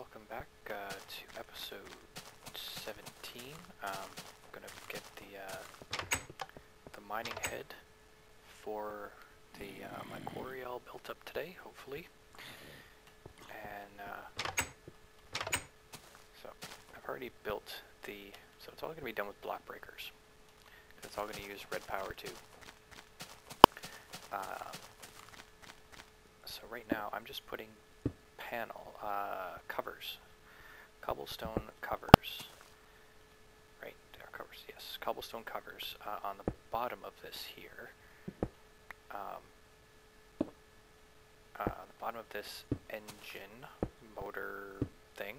welcome back to episode 17. I'm gonna get the mining head for the my quarry all built up today, hopefully. And so I've already built so it's all gonna be done with block breakers. It's all gonna use red power too. So right now I'm just putting panel covers, cobblestone covers, right there, covers, yes, cobblestone covers on the bottom of this here, the bottom of this engine motor thing,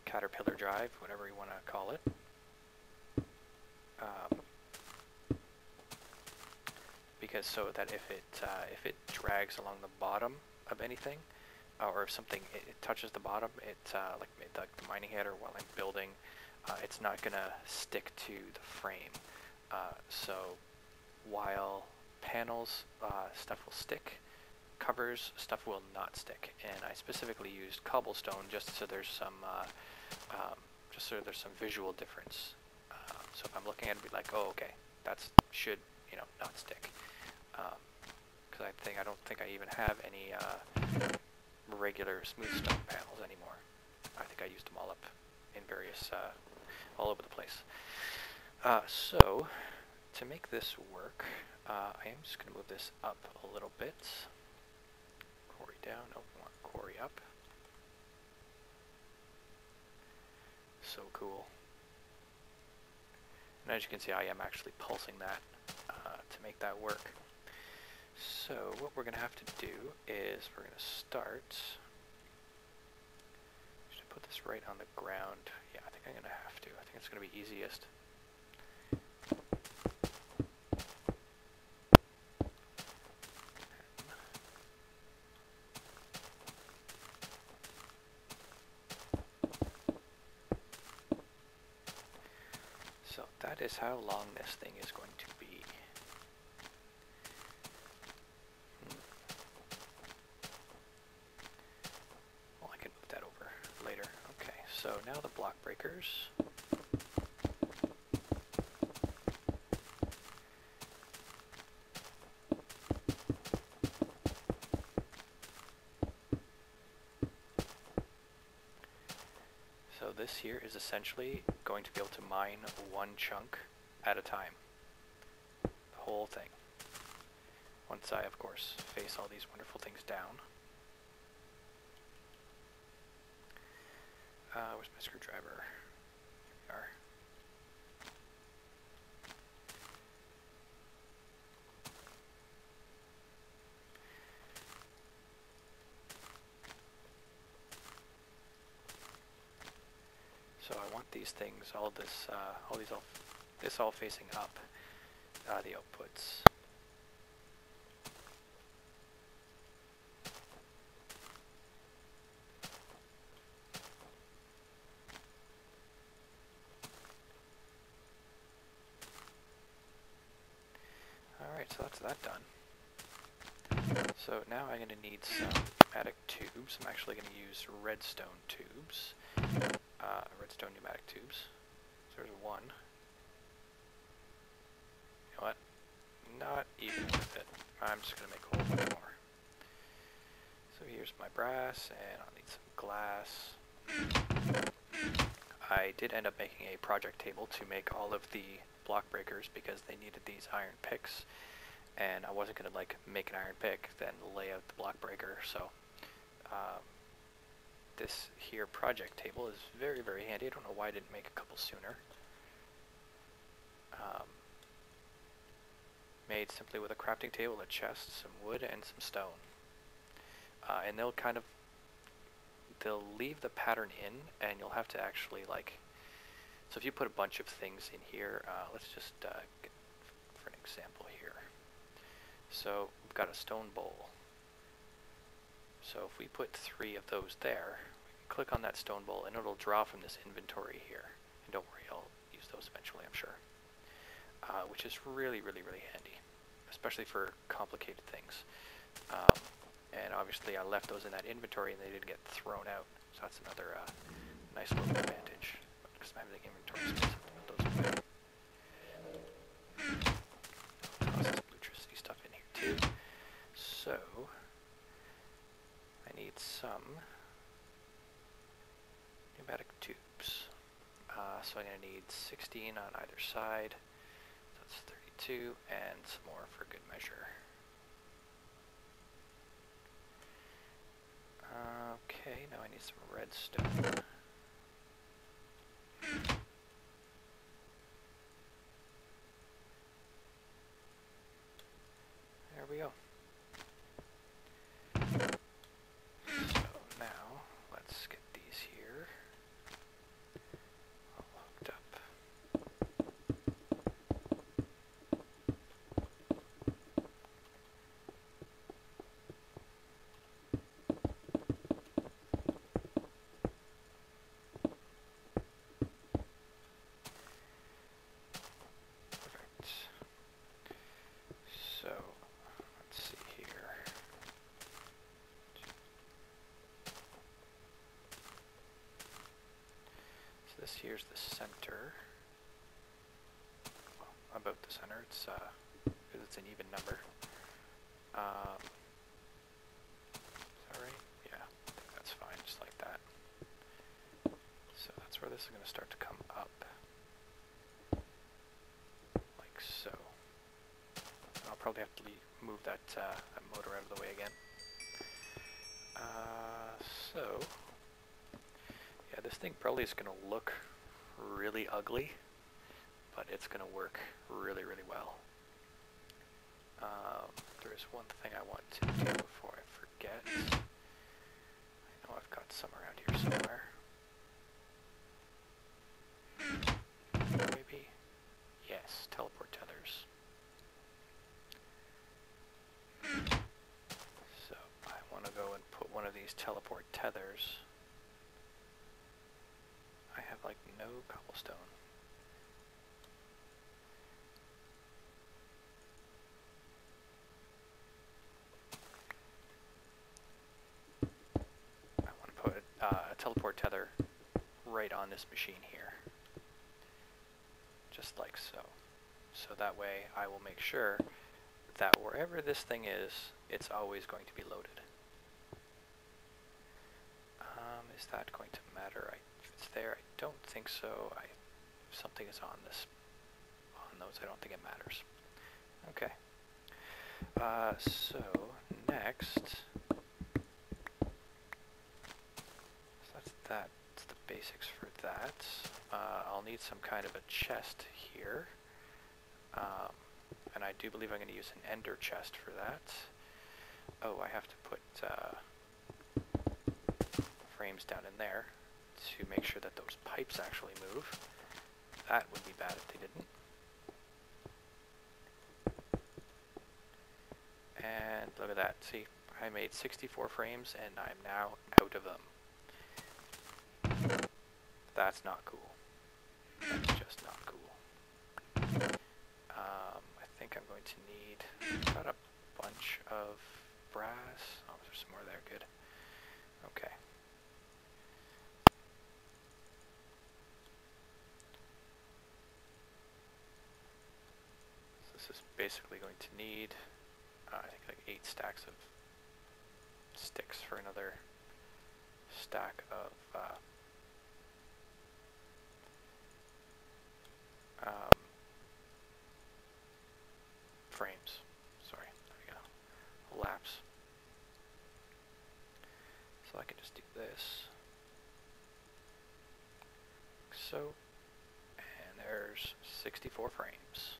caterpillar drive, whatever you want to call it. Because so that if it drags along the bottom of anything, or if something it touches the bottom, like the mining head, or while I'm building, it's not gonna stick to the frame. So while panels stuff will stick, covers stuff will not stick. And I specifically used cobblestone just so there's some visual difference. So if I'm looking at it, be like, oh, okay, that's should not stick. Because I don't think I even have any regular smooth stone panels anymore. I think I used them all up in various, all over the place. So, to make this work, I am just going to move this up a little bit. Quarry down, no, we want quarry up. So cool. And as you can see, I am actually pulsing that to make that work. So what we're going to have to do is we're going to start. Should I put this right on the ground? Yeah, I think I'm going to have to. I think it's going to be easiest. So that is how long this thing is going to be. Well, I can move that over later. Okay, so now the block breakers. So this here is essentially going to be able to mine one chunk at a time. The whole thing. Once I, of course, face all these wonderful things down. Where's my screwdriver? Here we are. So I want these things, this all facing up, the outputs. Alright, so that's that done. So now I'm going to need some pneumatic tubes. I'm actually going to use redstone tubes. Redstone pneumatic tubes. So there's one. You know what? Not even worth it. I'm just going to make a whole bunch more. So here's my brass, and I'll need some glass. I did end up making a project table to make all of the block breakers because they needed these iron picks, and I wasn't going to like make an iron pick then lay out the block breaker. So this here project table is very, very handy. I don't know why I didn't make a couple sooner. Made simply with a crafting table, a chest, some wood, and some stone. And they'll leave the pattern in, and you'll have to actually so if you put a bunch of things in here, let's just get for an example here. So we've got a stone bowl. So if we put 3 of those there, we can click on that stone bowl and it'll draw from this inventory here. And don't worry, I'll use those eventually, I'm sure. Which is really, really, really handy, especially for complicated things. And obviously I left those in that inventory and they didn't get thrown out. So that's another nice little advantage. Because I'm having inventory space, I have to put those away. Toss this electricity stuff in here too. So I need some pneumatic tubes. So I'm going to need 16 on either side. That's 32, and some more for good measure. Okay, now I need some redstone. There we go. So now, let's get these here all hooked up. Perfect. So, let's see here. So this here's the center. Well, about the center. It's because it's an even number. Is that right? Yeah, I think that's fine, just like that. So that's where this is going to start to come up. Like so. I'll probably have to move that, that motor out of the way again. So, yeah, this thing probably is going to look really ugly, but it's going to work really, really well. There is one thing I want to do before I forget. I know I've got some around here somewhere. Maybe? Yes, teleport tethers. So I want to go and put one of these teleport tethers. I have like no cobblestone. I want to put a teleport tether right on this machine here. Just like so. So that way I will make sure that wherever this thing is, it's always going to be loaded. Is that going to matter? If it's there, I don't think so. If something is on those, I don't think it matters. Okay. So next, so that's that. That's the basics for that. I'll need some kind of a chest here. And I do believe I'm going to use an ender chest for that. Oh, I have to put frames down in there to make sure that those pipes actually move. That would be bad if they didn't. And look at that. See, I made 64 frames and I'm now out of them. That's not cool. That's just not cool. I think I'm going to need about a bunch of brass. Oh, there's some more there. Good. Okay. So this is basically going to need, I think, like 8 stacks of sticks for another stack of frames. Sorry, there we go. Laps. So I can just do this. Like so. And there's 64 frames.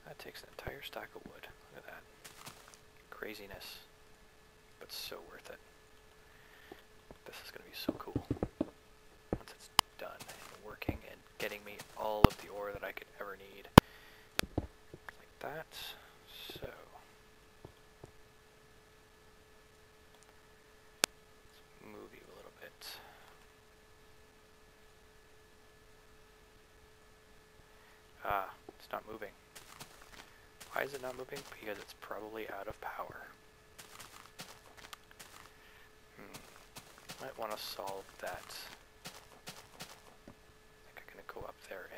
That takes an entire stack of wood. Look at that. Craziness. But so worth it. This is going to be so cool. Once it's done and working and getting me all of the ore that I could ever need. Like that. So. Let's move you a little bit. It's not moving. Why is it not moving? Because it's probably out of power. might want to solve that. I think I'm going to go up there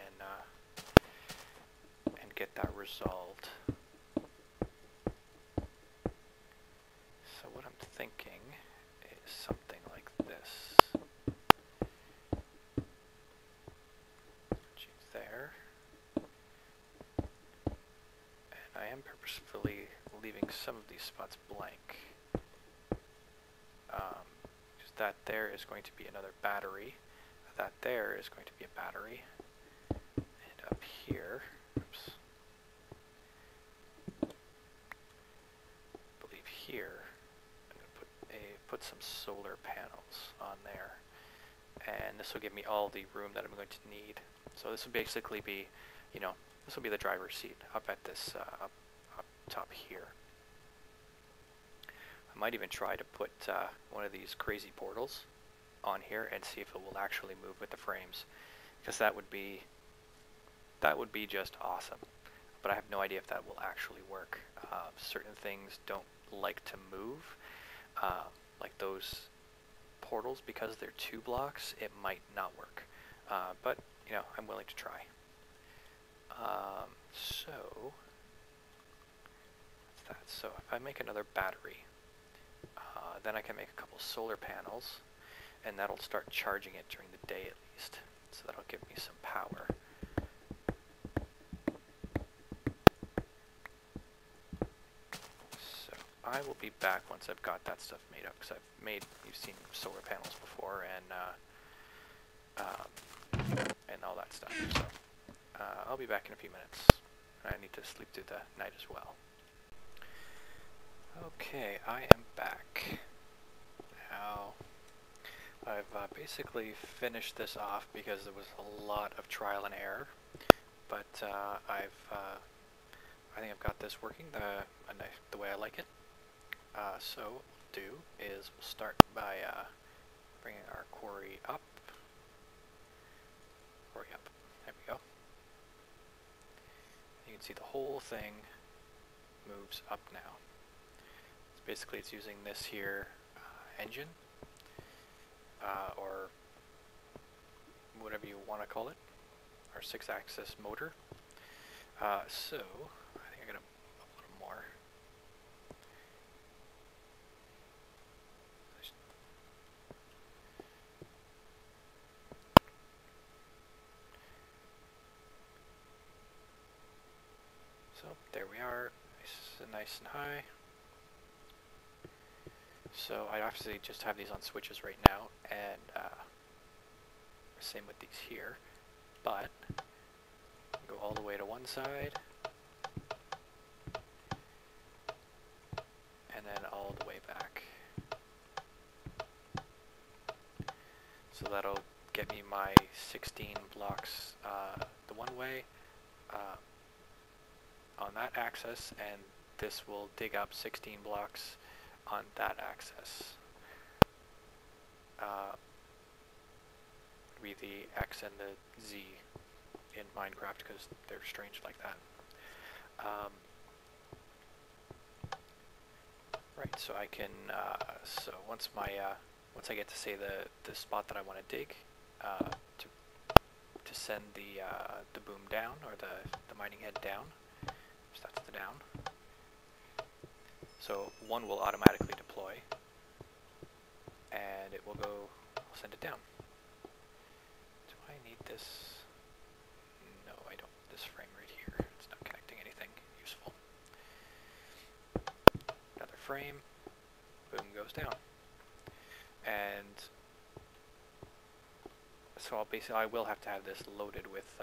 and get that resolved. So what I'm thinking is something like this. Choose there. And I am purposefully leaving some of these spots blank. That there is going to be another battery. That there is going to be a battery. And up here, oops, I believe here, I'm going to put some solar panels on there. And this will give me all the room that I'm going to need. So this will basically be, you know, this will be the driver's seat up at this, up top here. I might even try to put one of these crazy portals on here and see if it will actually move with the frames, because that would be just awesome. But I have no idea if that will actually work. Certain things don't like to move, like those portals, because they're 2 blocks. It might not work, but you know, I'm willing to try. So what's that? So if I make another battery. Then I can make a couple solar panels, and that'll start charging it during the day at least. So that'll give me some power. So I will be back once I've got that stuff made up, because you've seen solar panels before, and all that stuff. So I'll be back in a few minutes. I need to sleep through the night as well. Okay, I am back. Now, I've basically finished this off because there was a lot of trial and error, but I think I've got this working the way I like it. So what we'll do is we'll start by bringing our quarry up. Quarry up. There we go. You can see the whole thing moves up now. Basically, it's using this here engine, or whatever you want to call it, our 6-axis motor. So I think I'm gonna up a little more. So there we are, nice and high. So I obviously just have these on switches right now, and same with these here, but go all the way to one side, and then all the way back. So that'll get me my 16 blocks the one way on that axis, and this will dig up 16 blocks on that axis. Be the X and the Z in Minecraft, because they're strange like that. Right, so I can, so once I get to say the spot that I want to dig, to send the boom down, or the mining head down, so that's the down. So one will automatically deploy, and it will go, I'll send it down. Do I need this? No, I don't. This frame right here, it's not connecting anything useful. Another frame, boom, goes down. And so I will have to have this loaded with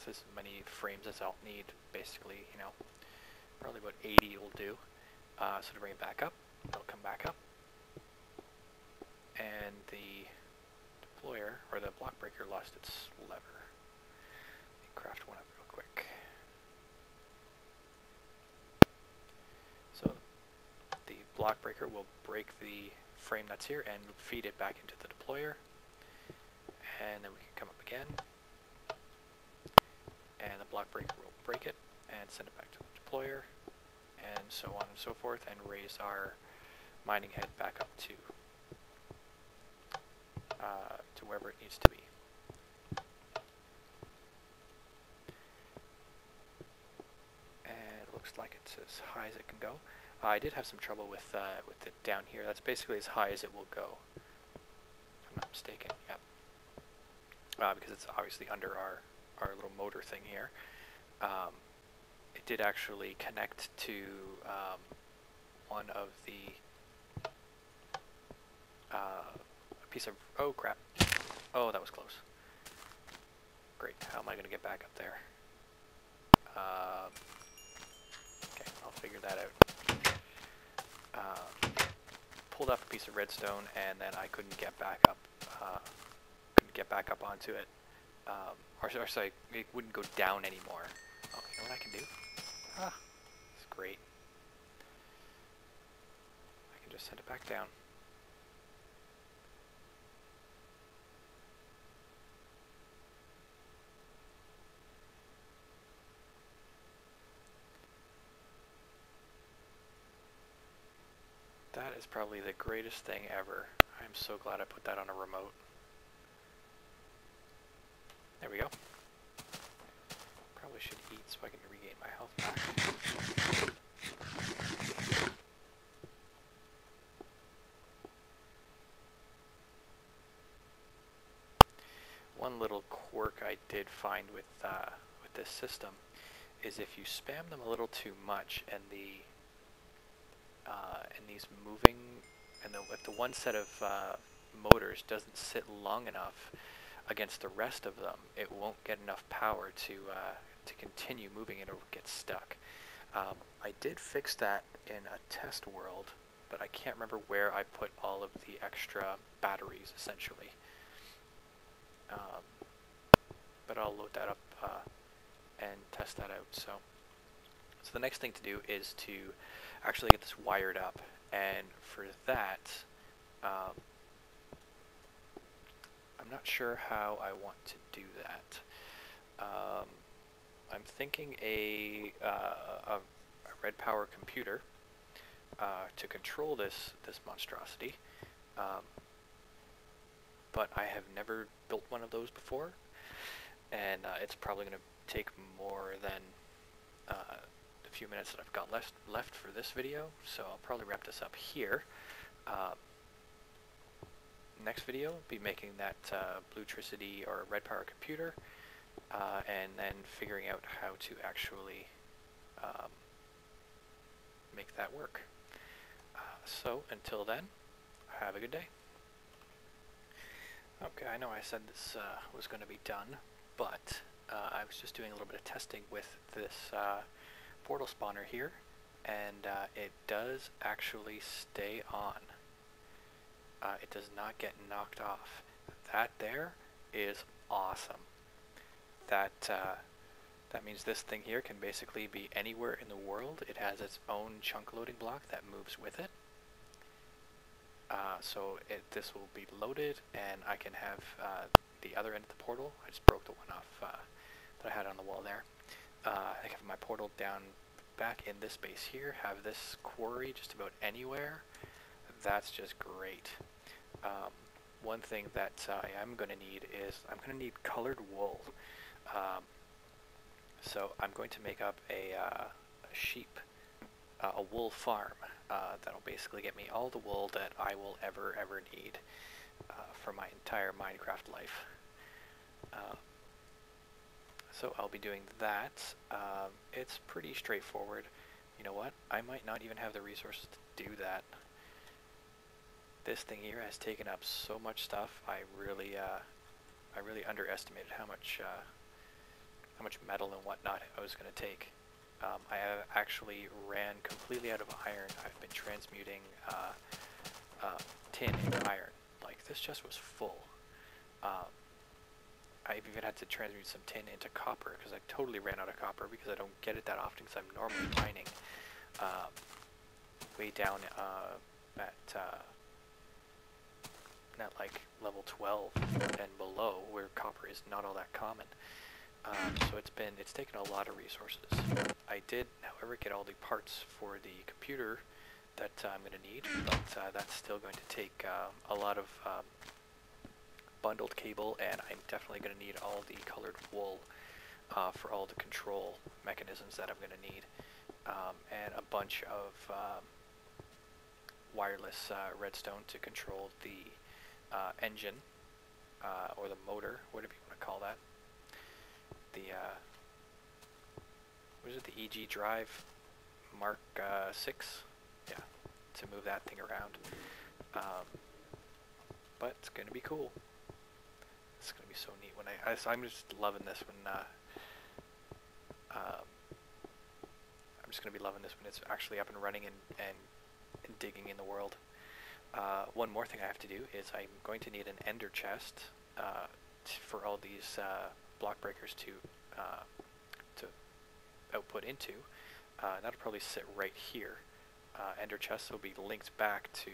as many frames as I'll need. Basically, you know, probably about 80 will do. So to bring it back up, it'll come back up, and the deployer, or the block breaker, lost its lever. Let me craft one up real quick. So the block breaker will break the frame that's here and feed it back into the deployer, and then we can come up again, and the block breaker will break it and send it back to the deployer, and so on and so forth, and raise our mining head back up to to wherever it needs to be. And it looks like it's as high as it can go. I did have some trouble with it down here. That's basically as high as it will go, if I'm not mistaken. Yep. Because it's obviously under our little motor thing here. It did actually connect to one of the a piece of, oh crap, oh that was close. Great, how am I going to get back up there? Okay, I'll figure that out. Pulled off a piece of redstone and then I couldn't get back up. Onto it. Or sorry, it wouldn't go down anymore. Oh, you know what I can do? Ah, it's great. I can just send it back down. That is probably the greatest thing ever. I'm so glad I put that on a remote. There we go. Probably should eat so I can regain my health back. One little quirk I did find with this system is if you spam them a little too much and these moving, and if the one set of motors doesn't sit long enough against the rest of them, it won't get enough power to continue moving. It'll get stuck. I did fix that in a test world, but I can't remember where I put all of the extra batteries, essentially. But I'll load that up and test that out. So the next thing to do is to actually get this wired up, and for that, I'm not sure how I want to do that. I'm thinking a red power computer to control this monstrosity, but I have never built one of those before, and it's probably going to take more than the few minutes that I've got left for this video, so I'll probably wrap this up here. Next video, I'll be making that Bluetricity or red power computer, and then figuring out how to actually make that work. So until then, have a good day. Okay, I know I said this was going to be done, but I was just doing a little bit of testing with this portal spawner here, and it does actually stay on. It does not get knocked off. That there is awesome. That means this thing here can basically be anywhere in the world. It has its own chunk loading block that moves with it. So this will be loaded, and I can have the other end of the portal. I just broke the one off that I had on the wall there. I can have my portal down back in this base here, have this quarry just about anywhere. That's just great. One thing that I am going to need is I'm going to need colored wool. So I'm going to make up a sheep, a wool farm that'll basically get me all the wool that I will ever need for my entire Minecraft life. So I'll be doing that. It's pretty straightforward. You know what? I might not even have the resources to do that. This thing here has taken up so much stuff. I really underestimated how much metal and whatnot I was going to take. I have actually ran completely out of iron. I've been transmuting tin into iron. Like, this chest was full. I've even had to transmute some tin into copper because I totally ran out of copper because I don't get it that often because I'm normally mining way down at like level 12 and below, where copper is not all that common. So it's taken a lot of resources. I did, however, get all the parts for the computer that I'm going to need, but that's still going to take a lot of bundled cable, and I'm definitely going to need all the colored wool for all the control mechanisms that I'm going to need, and a bunch of wireless redstone to control the engine, or the motor, whatever you want to call that. The what is it? The EG drive Mark 6, yeah, to move that thing around. But it's gonna be cool. It's gonna be so neat when I'm just loving this when I'm just gonna be loving this when it's actually up and running and digging in the world. One more thing I have to do is I'm going to need an ender chest for all these block breakers to output into. That'll probably sit right here. Ender chest will be linked back to,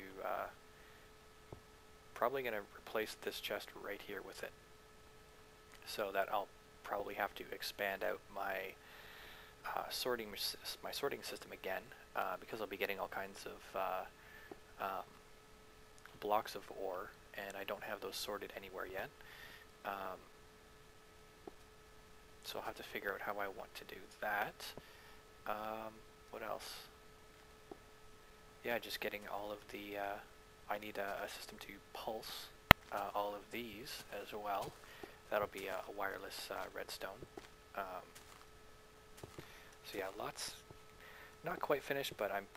probably going to replace this chest right here with it. So that I'll probably have to expand out my sorting system again, because I'll be getting all kinds of blocks of ore, and I don't have those sorted anywhere yet. So I'll have to figure out how I want to do that. What else? Yeah, just getting all of the, I need a system to pulse all of these as well. That'll be a wireless redstone. So yeah, lots, not quite finished, but I'm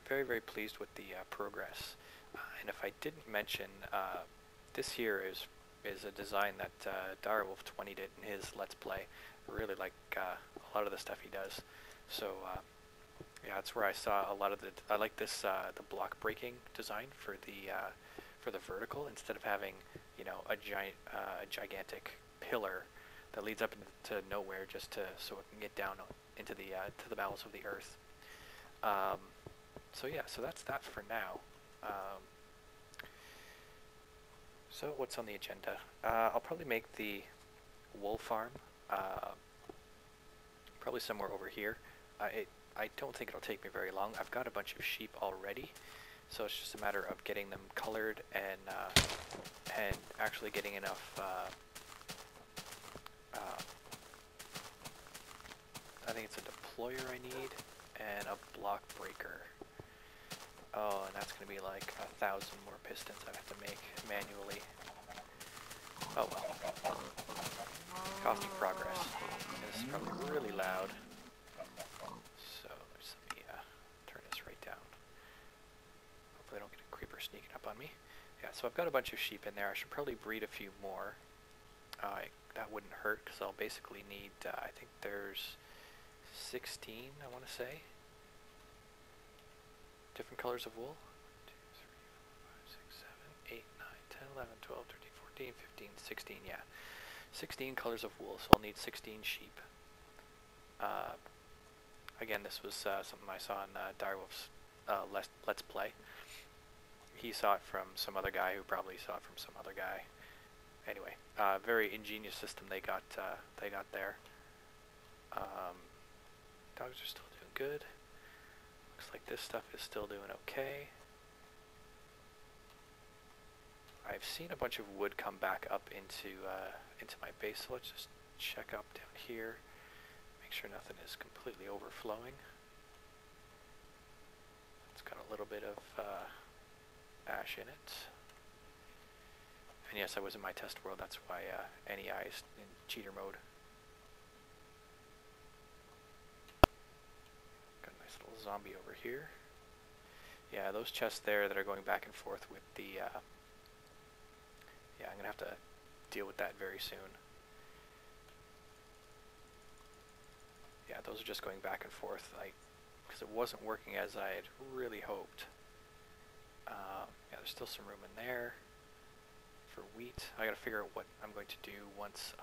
very, very pleased with the progress. And if I didn't mention, this here is a design that Direwolf20 did in his Let's Play. I really like a lot of the stuff he does. So yeah, that's where I saw a lot of the. I like this the block breaking design for the vertical, instead of having, you know, a gigantic pillar that leads up into nowhere just so it can get down into the to the bowels of the earth. So yeah, so that's that for now. So what's on the agenda? I'll probably make the wool farm, probably somewhere over here. I don't think it'll take me very long. I've got a bunch of sheep already, so it's just a matter of getting them colored and actually getting enough. I think it's a deployer I need and a block breaker. Oh, and that's going to be like 1,000 more pistons I have to make manually. Oh well. Costing progress. And this is probably really loud. So just let me turn this right down. Hopefully I don't get a creeper sneaking up on me. Yeah, so I've got a bunch of sheep in there. I should probably breed a few more. That wouldn't hurt, because I'll basically need, I think there's 16, I want to say. Different colors of wool. 1, 2, 3, 4, 5, 6, 7, 8, 9, 10, 11, 12, 13, 14, 15, 16, yeah. 16 colors of wool, so I'll need 16 sheep. Again, this was something I saw in Direwolf's Let's Play. He saw it from some other guy who probably saw it from some other guy. Anyway, very ingenious system they got there. Dogs are still doing good. Looks like this stuff is still doing okay. I've seen a bunch of wood come back up into my base, so let's just check up down here, make sure nothing is completely overflowing. It's got a little bit of ash in it. And yes, I was in my test world, that's why NEI is in cheater mode. Got a nice little zombie over here. Yeah, those chests there that are going back and forth with the, yeah, I'm going to have to deal with that very soon. Yeah, those are just going back and forth, because it wasn't working as I had really hoped. Yeah, there's still some room in there for wheat. I gotta figure out what I'm going to do once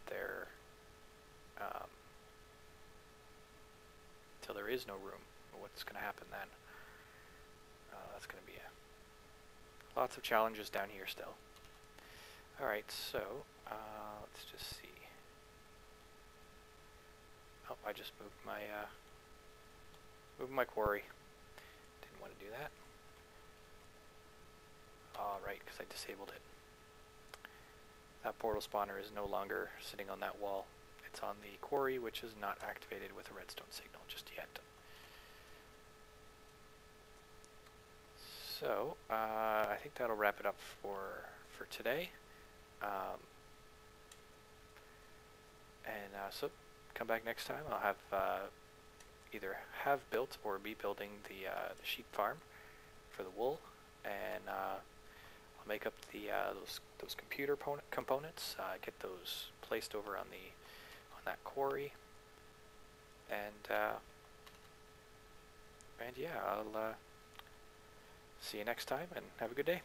they're till there is no room. What's gonna happen then? That's gonna be lots of challenges down here still. All right, so let's just see. Oh, I just moved my quarry. Didn't want to do that. All right, because I disabled it. That portal spawner is no longer sitting on that wall. It's on the quarry, which is not activated with a redstone signal just yet. So, I think that'll wrap it up for today. So, come back next time. I'll have either have built or be building the sheep farm for the wool, and I'll make up the those computer components, get those placed over on that quarry, and yeah, I'll see you next time, and have a good day.